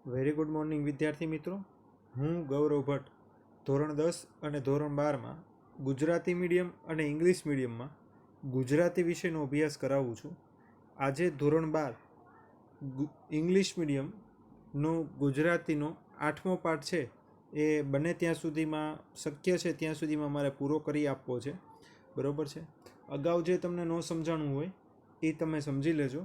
Very good morning વિદ્યાર્થી મિત્રો. હું ગૌરવ ભટ્ટ ધોરણ 10 અને ધોરણ 12માં ગુજરાતી મીડિયમ અને ઇંગ્લિશ મીડિયમમાં ગુજરાતી વિષયનો અભ્યાસ કરાવું છું. આજે ધોરણ 12 ઇંગ્લિશ મીડિયમનો ગુજરાતીનો 8મો પાઠ છે એ બને ત્યાં સુધીમાં શક્ય છે ત્યાં સુધીમાં મારે પૂરો કરી આપવો છે. બરાબર છે. અગાઉ જે તમને ન સમજાણું હોય એ તમે સમજી લેજો.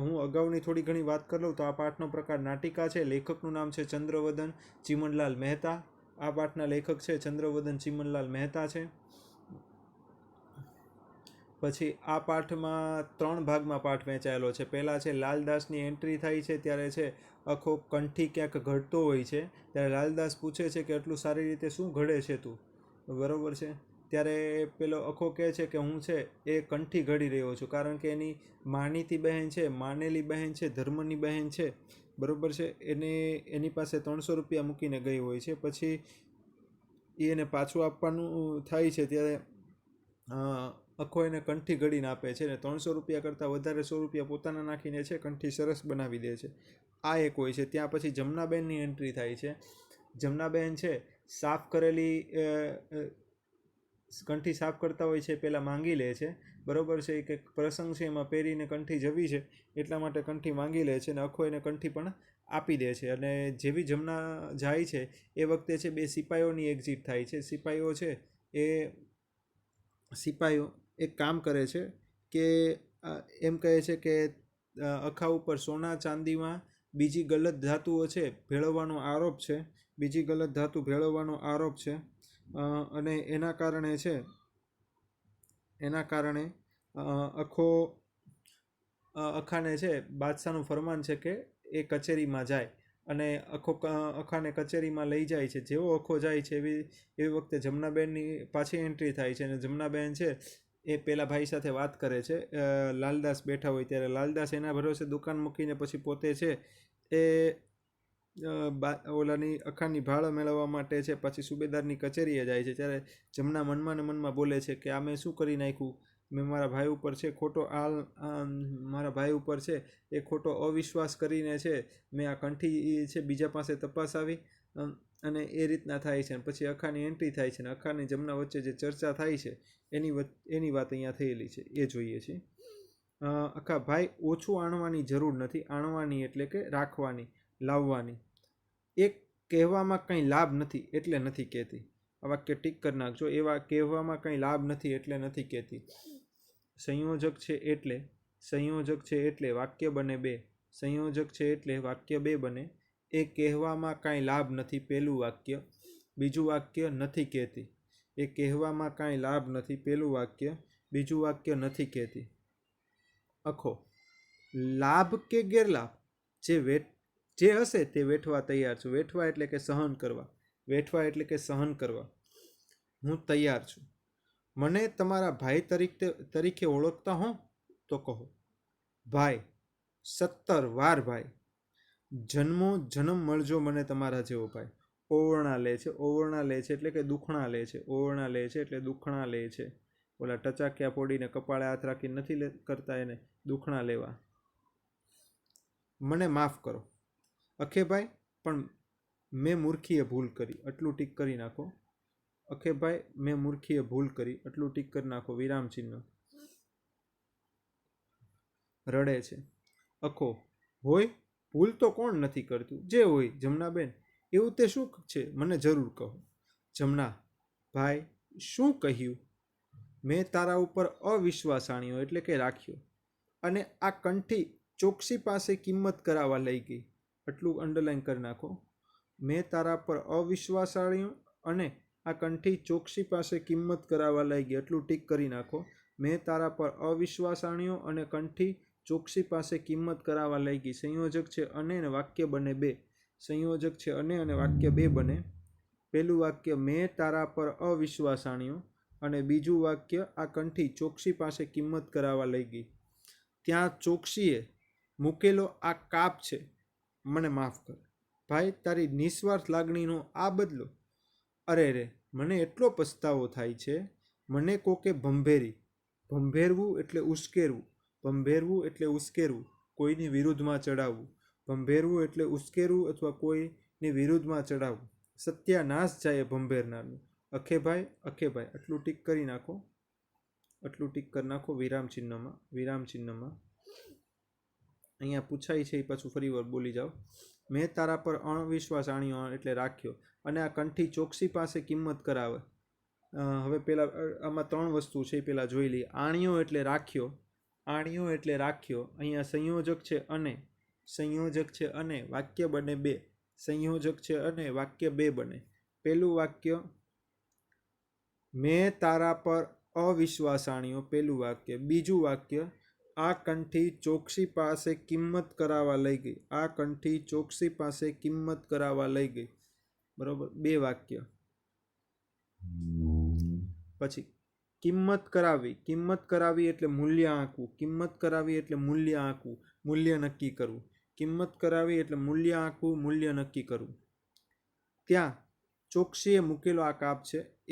હું અગાઉની થોડી ઘણી વાત કરી લઉં તો આ પાઠનો પ્રકાર નાટિકા છે. લેખકનું નામ છે ચંદ્રવદન ચીમનલાલ મહેતા. આ પાઠના લેખક છે ચંદ્રવદન ચીમનલાલ મહેતા છે. પછી આ પાઠમાં 3 ભાગમાં પાઠ વહેંચાયેલો છે. પહેલાં છે લાલદાસની એન્ટ્રી થાય છે ત્યારે છે આખો કંઠી ક્યાંક ઘડતો હોય છે ત્યારે લાલદાસ પૂછે છે કે એટલું સારી રીતે શું ઘડે છે તું, બરાબર છે. ત્યારે પેલો અખો કહે છે કે હું છે એ કંઠી ઘડી રહ્યો છું, કારણ કે એની માનીતી બહેન છે, માનેલી બહેન છે, ધર્મની બહેન છે, બરાબર છે. એની પાસે 300 રૂપિયા મૂકીને ગઈ હોય છે. પછી એને પાછું આપવાનું થાય છે ત્યારે અખો એને કંઠી ઘડીને આપે છે ને 300 રૂપિયા કરતાં વધારે 100 રૂપિયા પોતાના નાખીને છે કંઠી સરસ બનાવી દે છે. આ એક હોય છે. ત્યાં પછી જમનાબેનની એન્ટ્રી થાય છે. જમનાબેન છે સાફ કરેલી કંઠી સાફ કરતા હોય છે, પહેલાં માંગી લે છે, બરાબર છે. કે પ્રસંગ છે એમાં પહેરીને કંઠી જવી છે એટલા માટે કંઠી માંગી લે છે અને અખો એને કંઠી પણ આપી દે છે. અને જેવી જમના જાય છે એ વખતે છે 2 સિપાહીઓની એક્ઝિટ થાય છે. સિપાહીઓ છે એ સિપાહીઓ એક કામ કરે છે કે એમ કહે છે કે અખા ઉપર સોના ચાંદીમાં બીજી ગલત ધાતુઓ છે ભેળવવાનો આરોપ છે, બીજી ગલત ધાતુ ભેળવવાનો આરોપ છે. અને એના કારણે અખાને છે બાદશાહનું ફરમાન છે કે એ કચેરીમાં જાય અને અખાને કચેરીમાં લઈ જાય છે. જેવો અખો જાય છે એવી વખતે જમનાબેનની પાછી એન્ટ્રી થાય છે અને જમનાબેન છે એ પેલા ભાઈ સાથે વાત કરે છે. લાલદાસ બેઠા હોય ત્યારે લાલદાસ એના ભરોસે દુકાન મૂકીને પછી પોતે છે એ ઓલાની અખાની ભાળ મેળવવા માટે છે પછી સુબેદારની કચેરીએ જાય છે. ત્યારે જમના મનમાં ને મનમાં બોલે છે કે આ મેં શું કરી નાખ્યું, મેં મારા ભાઈ ઉપર છે મારા ભાઈ ઉપર છે એ ખોટો અવિશ્વાસ કરીને છે મેં આ કંઠી છે બીજા પાસે તપાસાવી અને એ રીતના થાય છે. પછી અખાની એન્ટ્રી થાય છે અને અખાની જમના વચ્ચે જે ચર્ચા થાય છે એની વાત અહીંયા થયેલી છે એ જોઈએ છીએ. અખા ભાઈ ઓછું આણવાની જરૂર નથી, આણવાની એટલે કે રાખવાની, લાવવાની. એક કહેવામાં કંઈ લાભ નથી એટલે નથી કહેતી. આ વાક્ય ટીક કરી નાખજો. એવા કહેવામાં કંઈ લાભ નથી એટલે નથી કહેતી. સંયોજક છે એટલે વાક્ય બને 2. સંયોજક છે એટલે વાક્ય 2 બને. એ કહેવામાં કાંઈ લાભ નથી પહેલું વાક્ય, બીજું વાક્ય નથી કહેતી. એ કહેવામાં કાંઈ લાભ નથી પહેલું વાક્ય, બીજું વાક્ય નથી કહેતી. અખો લાભ કે ગેરલાભ જે હશે તે વેઠવા તૈયાર છું. વેઠવા એટલે કે સહન કરવા. વેઠવા એટલે કે સહન કરવા. હું તૈયાર છું. મને તમારા ભાઈ તરીકે ઓળખતા હો તો કહો. ભાઈ 17 વાર ભાઈ. જન્મો જન્મ મળજો મને તમારા જેવો ભાઈ. ઓવરણા લે છે. ઓવરણા લે છે એટલે કે દુખણા લે છે. ઓવરણા લે છે એટલે દુખણા લે છે. ઓલા ટચાકિયા ફોડીને કપાળે હાથ રાખીને નથી કરતા, એને દુખણા લેવા. મને માફ કરો અખેભાઈ, પણ મેં મૂર્ખીએ ભૂલ કરી, આટલું ટીક કરી નાખો. અખેભાઈ મેં મૂર્ખીએ ભૂલ કરી, આટલું ટીક કરી નાખો, વિરામ ચિહ્ન. રડે છે. અખો હોય ભૂલ તો કોણ નથી કરતું, જે હોય જમનાબેન એવું તે શું છે મને જરૂર કહો. જમના ભાઈ શું કહ્યું? મેં તારા ઉપર અવિશ્વાસ આણ્યો એટલે કે રાખ્યો અને આ કંઠી ચોકસી પાસે કિંમત કરાવવા લઈ ગઈ. આટલું અંડરલાઈન કરી નાખો. મેં તારા પર અવિશ્વાસ આણ્યો અને આ કંઠી ચોકસી પાસે કિંમત કરાવવા લઈ ગઈ. આટલું ટીક કરી નાખો. મેં તારા પર અવિશ્વાસ આણ્યો અને કંઠી ચોકસી પાસે કિંમત કરાવવા લઈ ગઈ. સંયોજક છે અને વાક્ય બને 2. સંયોજક છે અને વાક્ય 2 બને. પહેલું વાક્ય મેં તારા પર અવિશ્વાસ આણ્યો અને બીજું વાક્ય આ કંઠી ચોકસી પાસે કિંમત કરાવવા લઈ ગઈ. ત્યાં ચોકસીએ મૂકેલો આ કાપ છે, મને માફ કર ભાઈ. તારી નિસ્વાર્થ લાગણીનો આ બદલો. અરે રે મને એટલો પસ્તાવો થાય છે. મને કોકે ભંભેરવું એટલે ઉશ્કેરવું, ભંભેરવું એટલે ઉશ્કેરવું, કોઈની વિરુદ્ધમાં ચડાવવું. ભંભેરવું એટલે ઉશ્કેરવું અથવા કોઈની વિરુદ્ધમાં ચડાવવું. સત્યાનાશ જાય ભંભેરનારનું. અખેભાઈ અખેભાઈ આટલું ટીક કરી નાખો, આટલું ટીક કરી નાખો વિરામ ચિહ્નમાં. અહીંયા પૂછાય છે એ પાછું ફરી વાર બોલી જાઓ. મેં તારા પર અણવિશ્વાસ આણ્યો એટલે રાખ્યો. અને આ કંઠી ચોકસી પાસે કિંમત કરાવે. હવે પેલા આમાં 3 વસ્તુ છે, પેલા જોઈ લઈએ. આણ્યો એટલે રાખ્યો, આણ્યો એટલે રાખ્યો. અહીંયા સંયોજક છે અને વાક્ય બને 2. સંયોજક છે અને વાક્ય 2 બને. પેલું વાક્ય મેં તારા પર અવિશ્વાસ આણ્યો, પેલું વાક્ય. બીજું વાક્ય આ કંઠી ચોકસી પાસે કિંમત કરાવવા લઈ ગઈ. આ કંઠી ચોકસી પાસે કિંમત કરાવવા લઈ ગઈ. બરોબર, 2 વાક્ય. પછી કિંમત કરાવી એટલે મૂલ્ય આંકવું. કિંમત કરાવી એટલે મૂલ્ય આંકવું, મૂલ્ય નક્કી કરવું. કિંમત કરાવી એટલે મૂલ્ય આંકવું, મૂલ્ય નક્કી કરવું. ત્યાં ચોકસીએ મૂકેલો આ કાપ છે એ.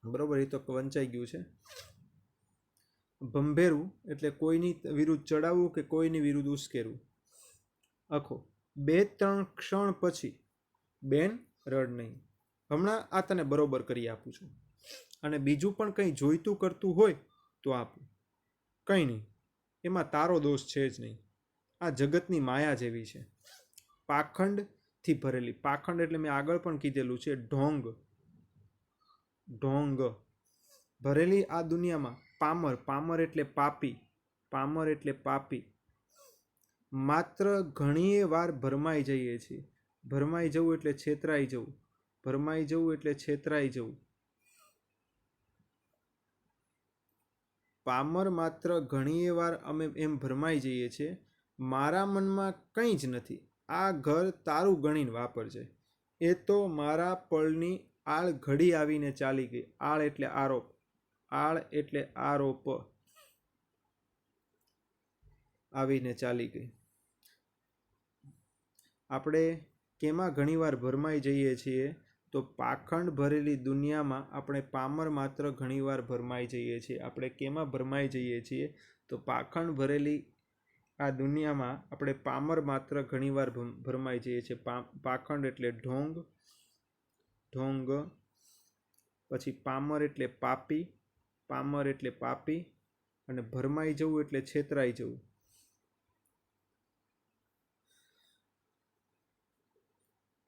બરોબર, એ તો વંચાઈ ગયું છે. ભંભેરવું એટલે કોઈની વિરુદ્ધ ચડાવવું કે કોઈની વિરુદ્ધ ઉશ્કેરવું. અખો 2-3 ક્ષણ પછી બેન રડ નહીં. હમણાં આ તને બરોબર કરી આપું છું, અને બીજું પણ કંઈ જોઈતું કરતું હોય તો આપું. કંઈ નહીં, એમાં તારો દોષ છે જ નહીં. આ જગતની માયા જેવી છે, પાખંડથી ભરેલી. પાખંડ એટલે મેં આગળ પણ કીધેલું છે, ઢોંગ ભરેલી આ દુનિયામાં. પામર એટલે પાપી. માત્ર ઘણીએ વાર ભરમાઈ જઈએ છીએ. ભરમાઈ જવું એટલે છેતરાઈ જવું. પામર માત્ર ઘણીએ વાર અમે એમ ભરમાઈ જઈએ છીએ. મારા મનમાં કંઈ જ નથી. આ ઘર તારું ગણીને વાપરજે. એ તો મારા પળની આળ ઘડી આવીને ચાલી ગઈ. આળ એટલે આરોપ. આવીને ચાલી ગઈ. આપણે કેમાં ઘણીવાર ભરમાઈ જઈએ છીએ? તો પાખંડ ભરેલી દુનિયામાં આપણે પામર માત્ર ઘણીવાર ભરમાઈ જઈએ છીએ. આપણે કેમાં ભરમાઈ જઈએ છીએ? તો પાખંડ ભરેલી આ દુનિયામાં આપણે પામર માત્ર ઘણીવાર ભરમાઈ જઈએ છીએ. પાખંડ એટલે ઢોંગ. પછી પામર એટલે પાપી. અને ભરમાઈ જવું એટલે છેતરાઈ જવું.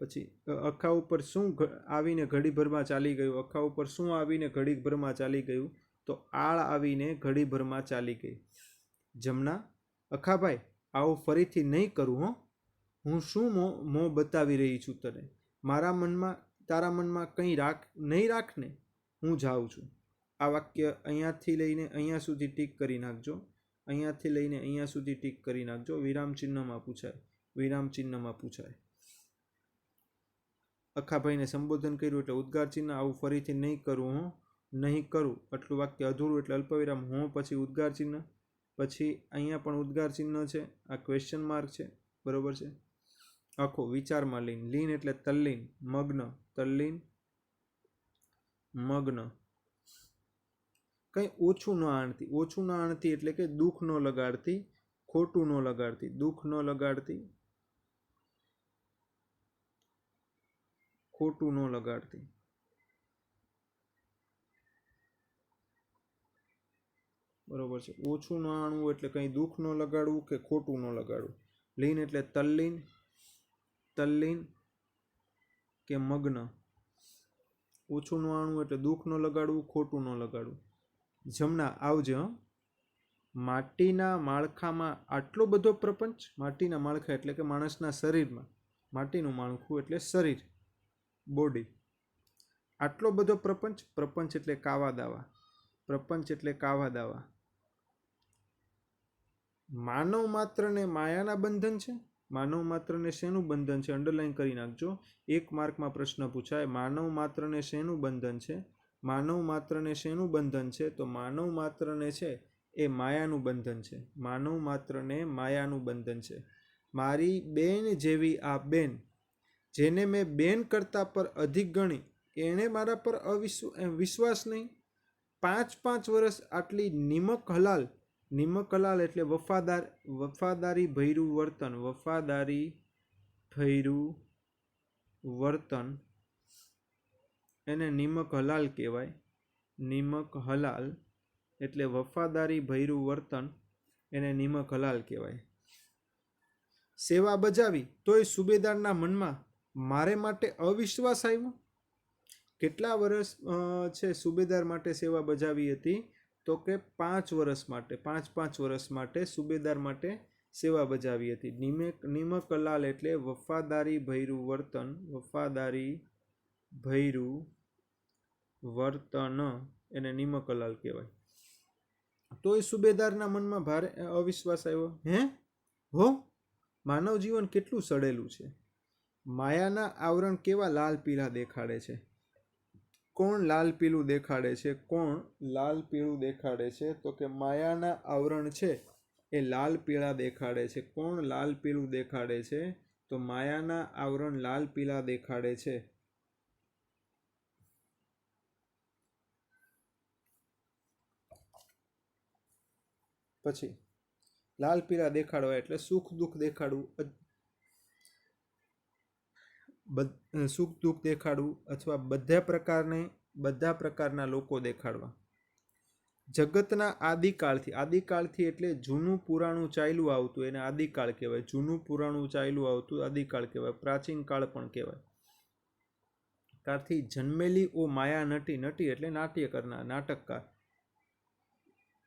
પછી અખા ઉપર શું આવીને ઘડીભરમાં ચાલી ગયું? અખા ઉપર શું આવીને ઘડીભરમાં ચાલી ગયું? તો આળ આવીને ઘડીભરમાં ચાલી ગઈ. જમના, અખાભાઈ આવું ફરીથી નહીં કરું હો. હું શું મોં બતાવી રહી છું તને? તારા મનમાં કંઈ નહીં રાખને. હું જાઉં છું. આ વાક્ય અહીંયાથી લઈને અહીંયા સુધી ટીક કરી નાખજો. વિરામચિહ્નમાં પૂછાય. અખાભાઈને સંબોધન કર્યું એટલે ઉદ્ગાર ચિહ્ન. આવું ફરીથી નહીં કરું હો, નહીં કરું. આટલું વાક્ય અધૂરું એટલે અલ્પવિરામ હો, પછી ઉદ્ગાર ચિહ્ન. પછી અહીંયા પણ ઉદ્ગાર ચિહ્ન છે. આ ક્વેશ્ચન માર્ક છે. બરોબર છે. આખો વિચારમાં લીન એટલે તલ્લીન. મગ્ન. કંઈ ઓછું ન આણતી એટલે કે દુઃખ ન લગાડતી, ખોટું ન લગાડતી. બરોબર છે. ઓછું ન આણવું એટલે કંઈ દુઃખ ન લગાડવું કે ખોટું ન લગાડવું. લીન એટલે તલ્લીન કે મગ્ન. ઓછું ન આણવું એટલે દુઃખ ન લગાડવું, ખોટું ન લગાડવું. જમના, આવજે હો. માટીના માળખામાં આટલો બધો પ્રપંચ. માટીના માળખા એટલે કે માણસના શરીરમાં. માટીનું માળખું એટલે શરીર, બોડી. આટલો બધો પ્રપંચ એટલે કાવા દાવા. માનવ માત્રને માયાના બંધન છે. માનવ માત્રને શેનું બંધન છે? અંડરલાઈન કરી નાખજો. 1 માર્કમાં પ્રશ્ન પૂછાય, માનવ માત્રને શેનું બંધન છે? તો માનવ માત્રને છે એ માયાનું બંધન છે. મારી બેન જેવી આ બેન, જેને મેં બેન કરતા પર અધિક ગણી, એણે મારા પર વિશ્વાસ નહીં. 5 વર્ષ આટલી નિમક હલાલ નિમક હલાલ એટલે વફાદારી ભર્યું વર્તન, વફાદારી ભર્યું વર્તન એને નિમક હલાલ કહેવાય. નિમક હલાલ એટલે વફાદારી ભર્યું વર્તન એને નિમક હલાલ કહેવાય. સેવા બજાવી તોય સુબેદારના મનમાં મારે માટે અવિશ્વાસ આવ્યો. કેટલા વર્ષ છે સુબેદાર માટે સેવા બજાવી હતી? તો કે 5 વર્ષ માટે, 5 વર્ષ માટે સુબેદાર માટે સેવા બજાવી હતી. નિમક હલાલ એટલે વફાદારી ભર્યું વર્તન, વફાદારી ભર્યું વર્તન એને નિમક હલાલ કહેવાય. તોય સુબેદારના મનમાં ભારે અવિશ્વાસ આવ્યો. હો, માનવ જીવન કેટલું સડેલું છે. માયાના આવરણ કેવા લાલ પીળા દેખાડે છે. કોણ લાલ પીળું દેખાડે છે? કોણ લાલ પીળું દેખાડે છે? તો કે માયાના આવરણ છે એ લાલ પીળા દેખાડે છે. કોણ લાલ પીળું દેખાડે છે? તો માયાના આવરણ લાલ પીળા દેખાડે છે. પછી લાલ પીળા દેખાડવા એટલે સુખ દુઃખ દેખાડવું, સુખ દુઃખ દેખાડવું અથવા બધા પ્રકારના લોકો દેખાડવા. જગતના આદિકાળથી એટલે જૂનું પુરાણું ચાલ્યું આવતું એને આદિકાળ કહેવાય. જૂનું પુરાણું ચાલ્યું આવતું આદિકાળ કહેવાય. પ્રાચીન કાળ પણ કહેવાય. કાળથી જન્મેલી ઓ માયા નટી, નટી એટલે નાટ્ય કરનાર, નાટકકાર.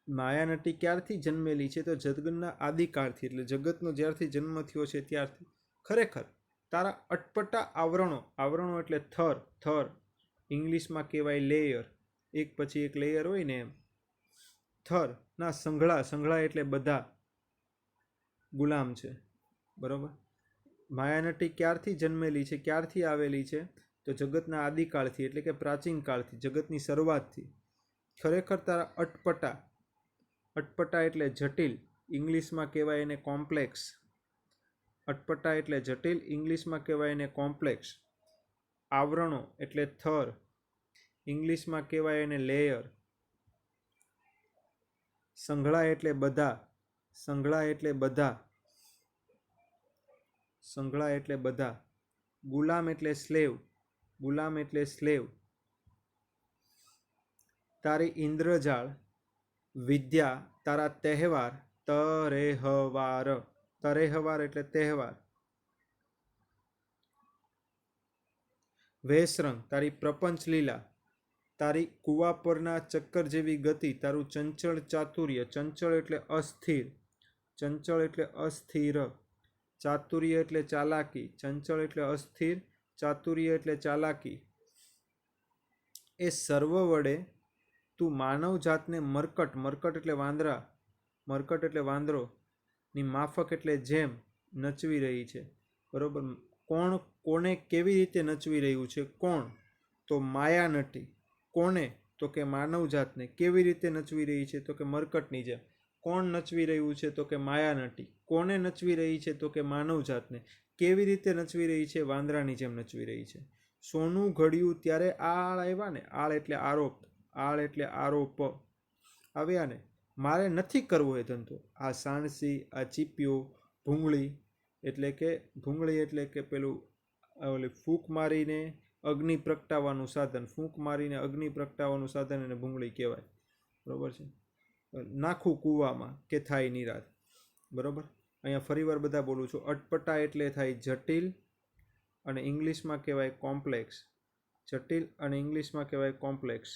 માયા નટી ક્યારથી જન્મેલી છે? તો જગતના આદિકાળથી એટલે જગતનો જ્યારથી જન્મ થયો છે ત્યારથી. ખરેખર તારા અટપટા આવરણો એટલે થર, ઇંગ્લિશમાં કહેવાય લેયર, એક પછી એક લેયર હોય ને એમ. થર ના સંઘળા એટલે બધા ગુલામ છે. બરોબર. માયાનટી ક્યારથી જન્મેલી છે, ક્યારથી આવેલી છે? તો જગતના આદિકાળથી એટલે કે પ્રાચીન કાળથી, જગતની શરૂઆતથી. ખરેખર તારા અટપટા એટલે જટિલ, ઇંગ્લિશમાં કહેવાય એને કોમ્પ્લેક્સ. અટપટા એટલે જટિલ, ઇંગ્લિશમાં કહેવાય એને કોમ્પ્લેક્સ. આવરણો એટલે થર, ઇંગ્લિશમાં કહેવાય એને લેયર. સંઘળા એટલે બધા, ગુલામ એટલે સ્લેવ, તારી ઇન્દ્રજાળ વિદ્યા, તારા તહેવાર તરેહવાર એટલે તહેવાર. વેશરંગ તારી પ્રપંચ લીલા, તારી કુવા પરના ચક્કર જેવી ગતિ, તારું ચંચળ ચાતુર્ય, ચંચળ એટલે અસ્થિર, ચાતુર્ય એટલે ચાલાકી, ચંચળ એટલે અસ્થિર, ચાતુર્ય એટલે ચાલાકી. એ સર્વ વડે તું માનવ જાતને મરકટ એટલે વાંદરો ની માફક એટલે જેમ નચવી રહી છે. બરોબર. કોને કેવી રીતે નચવી રહ્યું છે? કોણ? તો માયા નટી. કોને? તો કે માનવ જાતને. કેવી રીતે નચવી રહી છે? તો કે મરકટની જેમ. કોણ નચવી રહ્યું છે? તો કે માયા નટી. કોને નચવી રહી છે? તો કે માનવ જાતને. કેવી રીતે નચવી રહી છે? વાંદરાની જેમ નચવી રહી છે. સોનું ઘડ્યું ત્યારે આળ આવ્યા ને, આળ એટલે આરોપ આવ્યા ને. મારે નથી કરવો એ ધંધો. આ સાણસી, આ ચીપિયો, ભૂંગળી એટલે કે પેલું ફૂંક મારીને અગ્નિ પ્રગટાવવાનું સાધન, એને ભૂંગળી કહેવાય. બરોબર છે. નાખું કૂવામાં કે થાય નિરાત. બરોબર. અહીંયા ફરીવાર બધા બોલું છું. અટપટા એટલે થાય જટિલ અને ઇંગ્લિશમાં કહેવાય કોમ્પ્લેક્સ. જટિલ અને ઇંગ્લિશમાં કહેવાય કોમ્પ્લેક્સ.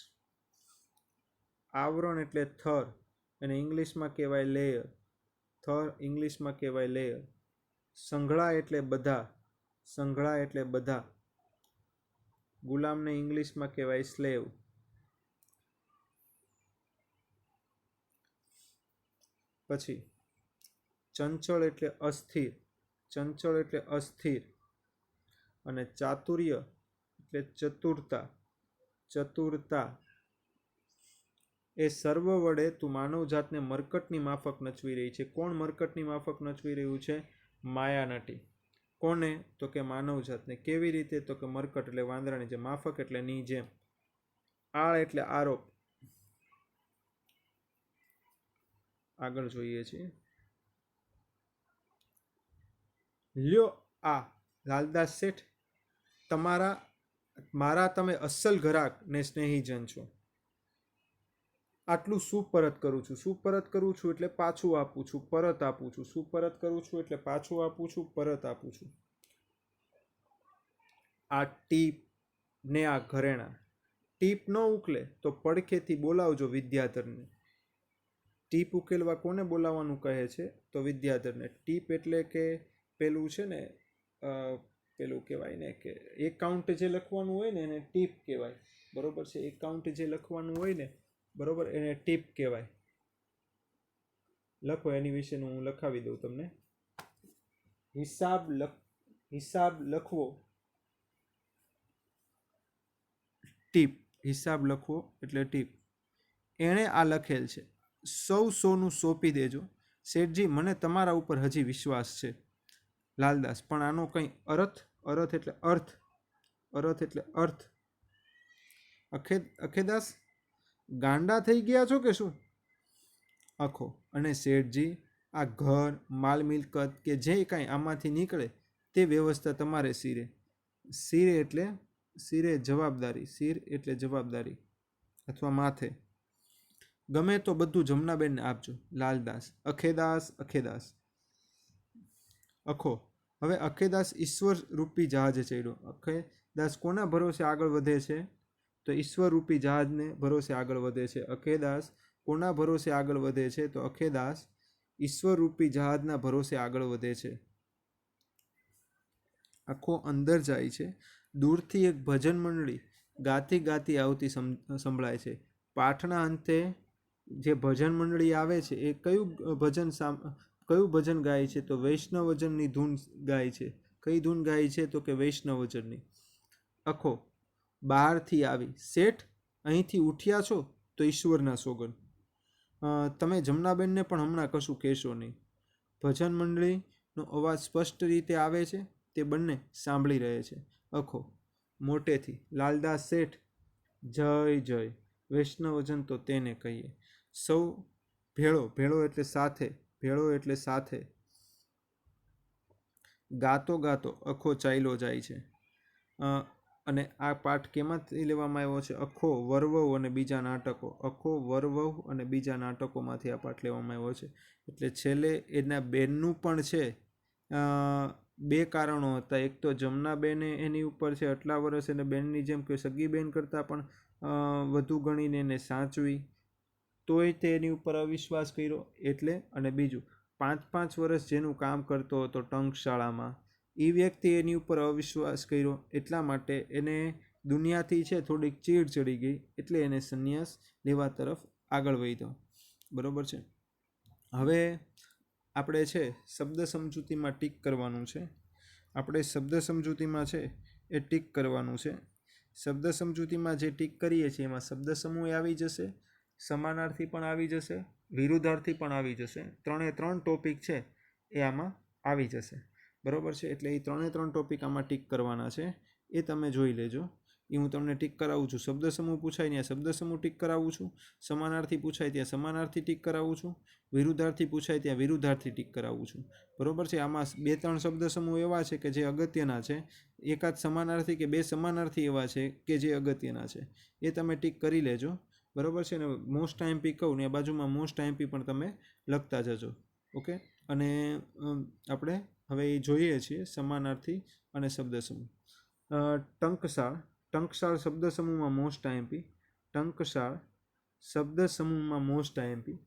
આવરણ એટલે થર અને ઇંગ્લિશમાં કહેવાય લેયર. સંઘળા એટલે બધા. ગુલામને ઇંગ્લિશમાં કહેવાય સ્લેવ. પછી ચંચળ એટલે અસ્થિર, અને ચાતુર્ય એટલે ચતુરતા. એ સર્વ વડે તું માનવ જાતને મરકટની માફક નચવી રહી છે. કોણ મરકટની માફક નચવી રહ્યું છે? માયા નટી. કોને? તો કે માનવ જાતને. કેવી રીતે? તો કે મરકટ એટલે વાંદરાની જેમ, માફક એટલે ની જેમ. આળ એટલે આરોપ. આગળ જોઈએ છીએ. લ્યો આ લાલદાસ શેઠ, તમારા મારા તમે અસલ ઘરાક ને સ્નેહીજન છો. આટલું શું પરત કરું છું? શું પરત કરું છું એટલે પાછું આપું છું, પરત આપું છું. શું પરત કરું છું એટલે પાછું આપું છું, પરત આપું છું. આ ટીપ ને આ ઘરેણા. ટીપ ન ઉકલે તો પડખેથી બોલાવજો વિદ્યાધરને. ટીપ ઉકેલવા કોને બોલાવવાનું કહે છે? તો વિદ્યાધરને. ટીપ એટલે કે પેલું છે ને, પેલું કહેવાય ને કે એકાઉન્ટ જે લખવાનું હોય ને એને ટીપ કહેવાય. બરોબર છે? એકાઉન્ટ જે લખવાનું હોય ને, બરોબર, એને ટીપ કહેવાય. લખો, એની વિશેનું હું લખાવી દઉં તમને. હિસાબ લખવો, ટીપ. હિસાબ લખવો એટલે ટીપ. એણે આ લખેલ છે, સૌ સોનું સોંપી દેજો શેઠજી, મને તમારા ઉપર હજી વિશ્વાસ છે. લાલદાસ, પણ આનો કંઈ અર્થ? અર્થ એટલે અર્થ. અર્થ એટલે અર્થ. અખેદાસ, ગાંડા થઈ ગયા છો કે શું? અખો, અને શેઠજી, આ ઘર, માલ મિલકત કે જે કાંઈ આમાંથી નીકળે તે વ્યવસ્થા તમારે સિરે. સિરે એટલે સિરે જવાબદારી. સિર એટલે જવાબદારી અથવા માથે. ગમે તો બધું જમનાબેનને આપજો. લાલદાસ, અખેદાસ, અખેદાસ. અખો, હવે અખેદાસ ઈશ્વર રૂપી જહાજે ચડ્યો. અખેદાસ કોના ભરોસે આગળ વધે છે? તો ઈશ્વર રૂપી જહાજને ભરોસે આગળ વધે છે. અખેદાસ કોના ભરોસે આગળ વધે છે? તો અખેદાસ ઈશ્વર રૂપી જહાજના ભરોસે આગળ વધે છે. આખો અંદર જાય છે. દૂરથી એક ભજન મંડળી ગાતી ગાતી આવતી સંભળાય છે. પાઠના અંતે જે ભજન મંડળી આવે છે એ કયું ભજન ગાય છે? તો વૈષ્ણવજનની ધૂન ગાય છે. કઈ ધૂન ગાય છે? તો કે વૈષ્ણવજનની. અખો, બહારથી આવી. શેઠ, અહીંથી ઉઠ્યા છો તો ઈશ્વરના સોગન. તમે જમનાબેનને પણ હમણાં કશું કહેશો નહીં. ભજન મંડળીનો અવાજ સ્પષ્ટ રીતે આવે છે. તે બંને સાંભળી રહે છે. અખો, મોટેથી. લાલદાસ શેઠ, જય જય. વૈષ્ણવજન તો તેને કહીએ. સૌ ભેળો. ભેળો એટલે સાથે. ભેળો એટલે સાથે. ગાતો ગાતો અખો ચાલ્યો જાય છે. અને આ પાઠ કેમાંથી લેવામાં આવ્યો છે? અખો, વરવવ અને બીજા નાટકો. અખો, વરવવ અને બીજા નાટકોમાંથી આ પાઠ લેવામાં આવ્યો છે. એટલે છેલ્લે એના બેનનું પણ છે. બે કારણો હતા. એક તો જમનાબેને એની ઉપર છે આટલા વર્ષ એને બેનની જેમ કે સગી બેન કરતાં પણ વધુ ગણીને એને સાચવી, તોય તે એની ઉપર અવિશ્વાસ કર્યો એટલે. અને બીજું, 5-5 વર્ષ જેનું કામ કરતો હતો ટંકશાળામાં, એ વ્યક્તિ એની ઉપર અવિશ્વાસ કર્યો એટલા માટે એને દુનિયાથી છે થોડીક ચીડ ચડી ગઈ એટલે એને સંન્યાસ લેવા તરફ આગળ વધ્યો. બરોબર છે? હવે આપણે છે શબ્દ સમજૂતીમાં ટીક કરવાનું છે. આપણે શબ્દ સમજૂતીમાં છે એ ટીક કરવાનું છે. શબ્દ સમજૂતીમાં જે ટીક કરીએ છીએ એમાં શબ્દ સમૂહ આવી જશે, સમાનાર્થી પણ આવી જશે, વિરુદ્ધાર્થી પણ આવી જશે. 3 ટોપિક છે એ આમાં આવી જશે. બરોબર છે? એટલે એ 3 ટોપિક આમાં ટીક કરવાના છે. એ તમે જોઈ લેજો. એ હું તમને ટીક કરાવું છું. શબ્દ સમૂહ પૂછાય ત્યાં શબ્દ સમૂહ ટીક કરાવું છું. સમાનાર્થી પૂછાય ત્યાં સમાનાર્થી ટીક કરાવું છું. વિરુદ્ધાર્થી પૂછાય ત્યાં વિરુદ્ધાર્થી ટીક કરાવું છું. બરોબર છે? આમાં 2-3 શબ્દ સમૂહ એવા છે કે જે અગત્યના છે. એકાદ સમાનાર્થી કે 2 સમાનાર્થી એવા છે કે જે અગત્યના છે. એ તમે ટીક કરી લેજો. બરોબર છે? ને મોસ્ટ આઈએમપી કહું ને બાજુમાં મોસ્ટ આઈએમપી પણ તમે લખતા જજો. ઓકે? અને આપણે હવે એ જોઈએ છીએ સમાનાર્થી અને શબ્દ સમૂહ. ટંકશાળ. ટંકશાળ શબ્દ સમૂહમાં મોસ્ટ આઈએમપી. ટંકશાળ શબ્દ સમૂહમાં મોસ્ટ આઈએમપી.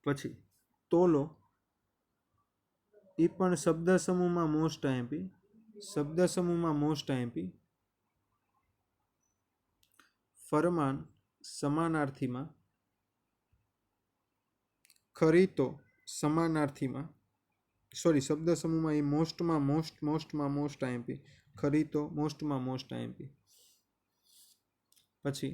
પછી તોલો, એ પણ શબ્દ સમૂહમાં મોસ્ટ આઈએમપી. શબ્દ સમૂહમાં મોસ્ટ આઈએમપી. ફરમાન સમાનાર્થીમાં. ખરીતો સમાનાર્થીમાં. સોરી, શબ્દ સમૂહમાં એ મોસ્ટમાં મોસ્ટ આઈએમપી. ખરીતો મોસ્ટમાં મોસ્ટ આઈએમપી. પછી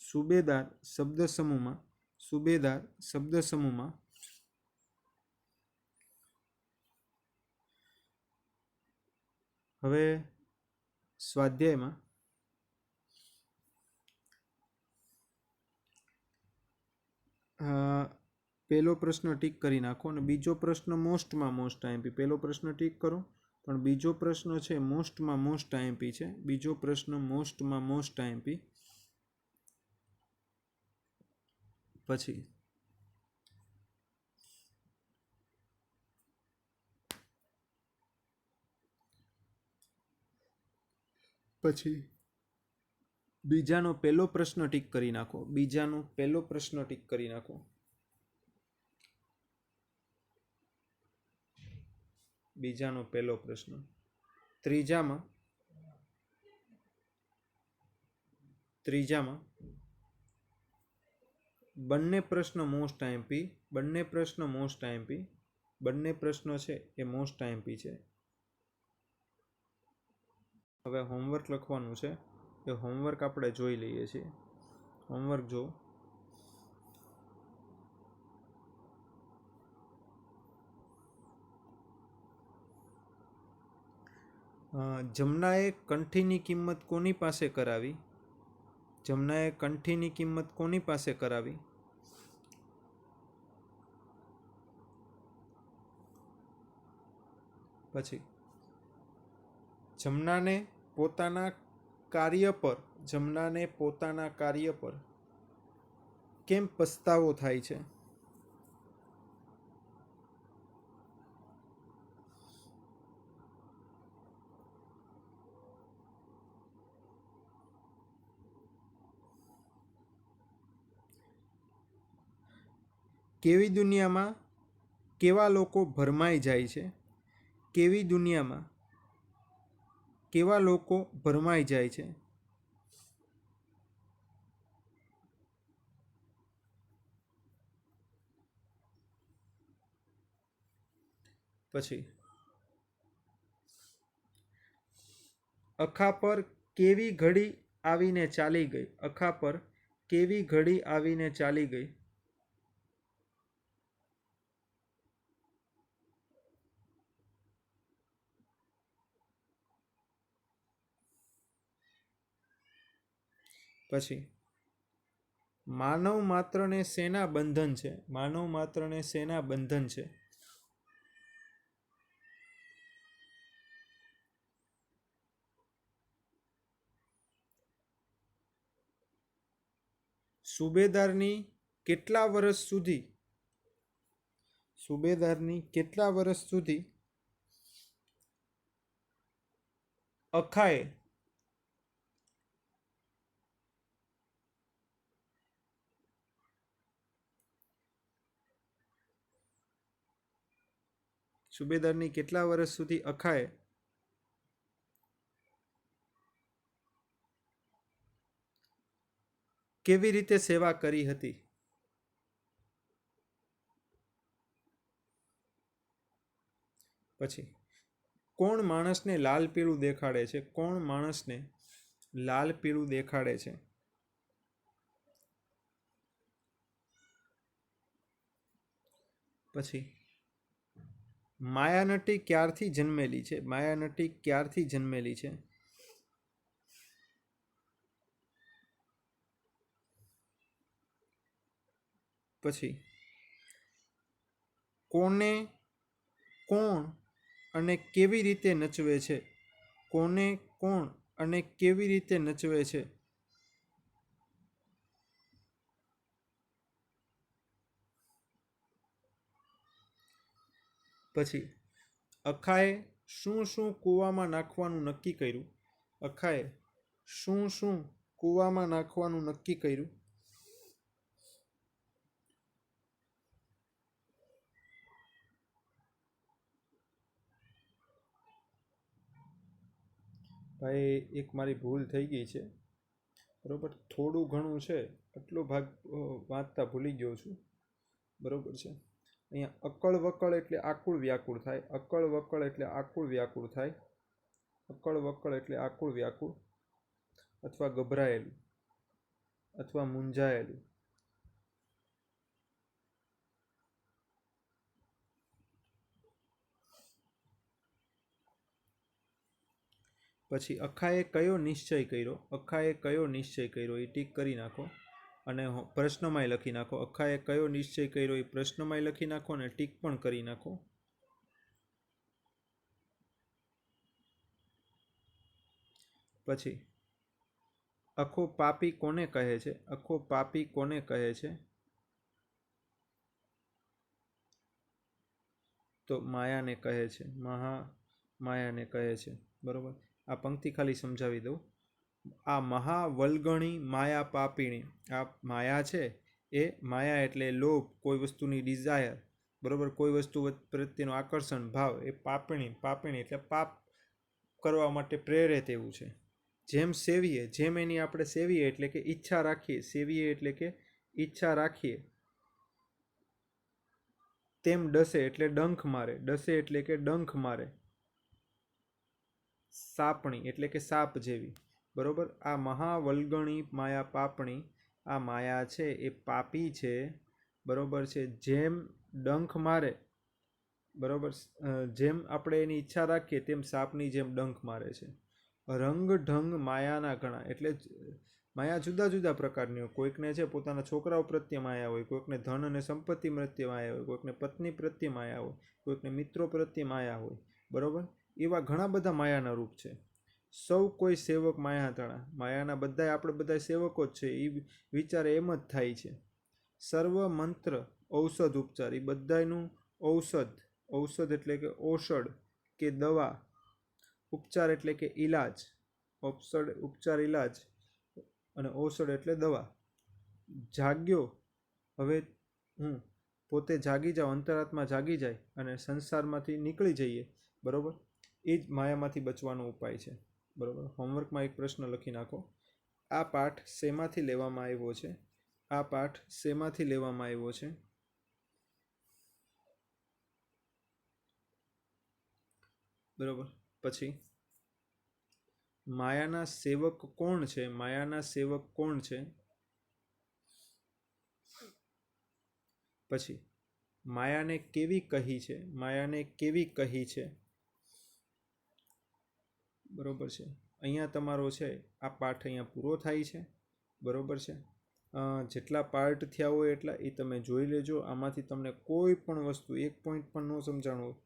સુબેદાર શબ્દ સમૂહમાં. સુબેદાર શબ્દ સમૂહમાં હવે સ્વાધ્યાયમાં પહેલો પ્રશ્ન ટીક કરી નાખો અને બીજો પ્રશ્ન મોસ્ટમાં મોસ્ટ આઈએમપી. પહેલો પ્રશ્ન ટીક કરો, પણ બીજો પ્રશ્ન છે મોસ્ટમાં મોસ્ટ આઈએમપી છે. બીજો પ્રશ્ન મોસ્ટમાં મોસ્ટ આઈએમપી. પછી બીજાનો પહેલો પ્રશ્ન ટીક કરી નાખો. બીજાનો પહેલો પ્રશ્ન ટીક કરી નાખો. બીજાનો પહેલો પ્રશ્ન. ત્રીજામાં બંને પ્રશ્ન મોસ્ટ આઈએમપી. બંને પ્રશ્ન મોસ્ટ આઈએમપી. બંને પ્રશ્નો છે એ મોસ્ટ આઈએમપી છે. હવે હોમવર્ક લખવાનું છે. એ હોમવર્ક આપણે જોઈ લઈએ છીએ. હોમવર્ક જો. જમનાએ કંઠીની કિંમત કોની પાસે કરાવી? જમનાએ કંઠીની કિંમત કોની પાસે કરાવી? પછી જમનાને પોતાના કાર્ય પર કેમ પસ્તાવો થાય છે? કેવી દુનિયામાં કેવા લોકો ભરમાઈ જાય છે? કેવી દુનિયામાં કેવા લોકો ભરમાઈ જાય છે? પછી અખા પર કેવી ઘડી આવીને ચાલી ગઈ? અખા પર કેવી ઘડી આવીને ચાલી ગઈ? પછી માનવ માત્રને શેના બંધન છે? માનવ માત્રને શેના બંધન છે? સુબેદારની કેટલા વર્ષ સુધી અખાએ કેવી રીતે સેવા કરી હતી? પછી કોણ માણસને લાલ પીળું દેખાડે છે? કોણ માણસને લાલ પીળું દેખાડે છે? પછી માયાનટી ક્યારથી જન્મેલી છે? માયાનટી ક્યારથી જન્મેલી છે? પછી કોને કોણ અને કેવી રીતે નચવે છે? કોને કોણ અને કેવી રીતે નચવે છે? પછી અખાએ શું શું કૂવામાં નાખવાનું નક્કી કર્યું? અખાએ શું શું કૂવામાં નાખવાનું નક્કી કર્યું? ભાઈ એક મારી ભૂલ થઈ ગઈ છે, બરોબર. થોડું ઘણું છે, આટલો ભાગ વાંચતા ભૂલી ગયો છું, બરોબર છે. અહીંયા અકળ વકળ એટલે આકુળ વ્યાકુળ થાય. અકળ વકળ એટલે આકુળ વ્યાકુળ થાય. અકળ વકળ એટલે આકુળ વ્યાકુળ અથવા ગભરાયેલું અથવા મૂંઝાયેલું. પછી અખાએ કયો નિશ્ચય કર્યો, અખાએ કયો નિશ્ચય કર્યો એ ટીક કરી નાખો અને પ્રશ્નમાંય લખી નાખો. અખાએ કયો નિશ્ચય કર્યો એ પ્રશ્નમાંય લખી નાખો અને ટીક પણ કરી નાખો. પછી અખો પાપી કોને કહે છે, અખો પાપી કોને કહે છે? તો માયાને કહે છે, માયાને કહે છે. બરોબર. આ પંક્તિ ખાલી સમજાવી દઉં. આ મહાવલ્ગણી માયા પાપીણી, આ માયા છે એ માયા એટલે લોભ, કોઈ વસ્તુની ડિઝાયર, બરોબર, કોઈ વસ્તુ પ્રત્યેનું આકર્ષણ ભાવ, એ પાપીણી એટલે પાપ કરવા માટે પ્રેરે તેવું છે. જેમ સેવીએ, જેમ એની આપણે સેવીએ એટલે કે ઈચ્છા રાખીએ, સેવીએ એટલે કે ઈચ્છા રાખીએ, તેમ ડસે એટલે ડંખ મારે, ડસે એટલે કે ડંખ મારે, સાપણી એટલે કે સાપ જેવી. બરોબર. આ મહાવલ્ગણી માયા પાપણી, આ માયા છે એ પાપી છે. બરોબર છે. જેમ ડંખ મારે, બરોબર, જેમ આપણે એની ઈચ્છા રાખીએ તેમ સાપની જેમ ડંખ મારે છે. રંગ ઢંગ માયાના ઘણા, એટલે માયા જુદા જુદા પ્રકારની હોય. કોઈકને છે પોતાના છોકરાઓ પ્રત્યે માયા હોય, કોઈકને ધન અને સંપત્તિ પ્રત્યે માયા હોય, કોઈકને પત્ની પ્રત્યે માયા હોય, કોઈકને મિત્રો પ્રત્યે માયા હોય. બરોબર. એવા ઘણા બધા માયાના રૂપ છે. સૌ કોઈ સેવક માયા તણા, માયાના બધાય આપણે બધા સેવકો જ છે એ વિચારે એમ જ થાય છે. સર્વ મંત્ર ઔષધ ઉપચાર, એ બધાયનું ઔષધ, ઔષધ એટલે કે ઔષધ કે દવા, ઉપચાર એટલે કે ઈલાજ, ઉપચાર ઈલાજ, અને ઔષધ એટલે દવા. જાગ્યો, હવે હું પોતે જાગી જાઉં, અંતરાત્મા જાગી જાય અને સંસારમાંથી નીકળી જઈએ. બરોબર. એ જ માયામાંથી બચવાનો ઉપાય છે. બરોબર. હોમવર્કમાં એક પ્રશ્ન લખી નાખો. આ પાઠ શેમાંથી લેવામાં આવ્યો છે? આ પાઠ શેમાંથી લેવામાં આવ્યો છે? બરોબર. પછી માયાના સેવક કોણ છે? માયાના સેવક કોણ છે? પછી માયાને કેવી કહી છે? માયાને કેવી કહી છે? બરોબર છે. અહીંયા તમારો છે આ પાઠ અહીંયા પૂરો થાય છે. બરોબર છે. જેટલા પાર્ટ થયા હોય એટલા એ તમે જોઈ લેજો. આમાંથી તમને કોઈ પણ વસ્તુ એક પોઈન્ટ પણ ન સમજાણો હોય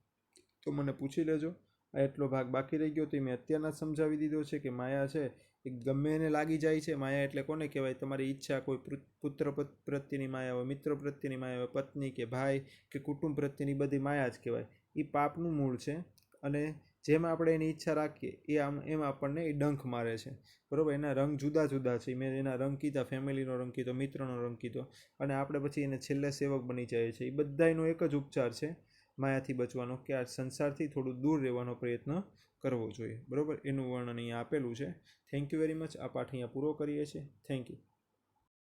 તો મને પૂછી લેજો. આ એટલો ભાગ બાકી રહી ગયો તો મેં અત્યારના જ સમજાવી દીધો છે કે માયા છે એ ગમે એને લાગી જાય છે. માયા એટલે કોને કહેવાય? તમારી ઈચ્છા, કોઈ પુત્ર પ્રત્યેની માયા હોય, મિત્ર પ્રત્યેની માયા હોય, પત્ની કે ભાઈ કે કુટુંબ પ્રત્યેની બધી માયા જ કહેવાય. એ પાપનું મૂળ છે અને જેમ આપણે એની ઈચ્છા રાખીએ એમ આપણને એ ડંખ મારે છે. બરાબર. એના રંગ જુદા જુદા છે. મેં એના રંગ કીધા, ફેમિલીનો રંગ કીધો, મિત્રનો રંગ કીધો, અને આપણે પછી એને છેલ્લે સેવક બની જાય છે. એ બધાનો એક જ ઉપચાર છે માયાથી બચવાનો, કે આ સંસારથી થોડું દૂર રહેવાનો પ્રયત્ન કરવો જોઈએ. બરાબર. એનું વર્ણન અહીંયા આપેલું છે. Thank you very much. આ પાઠ અહીંયા પૂરો કરીએ છીએ. Thank you.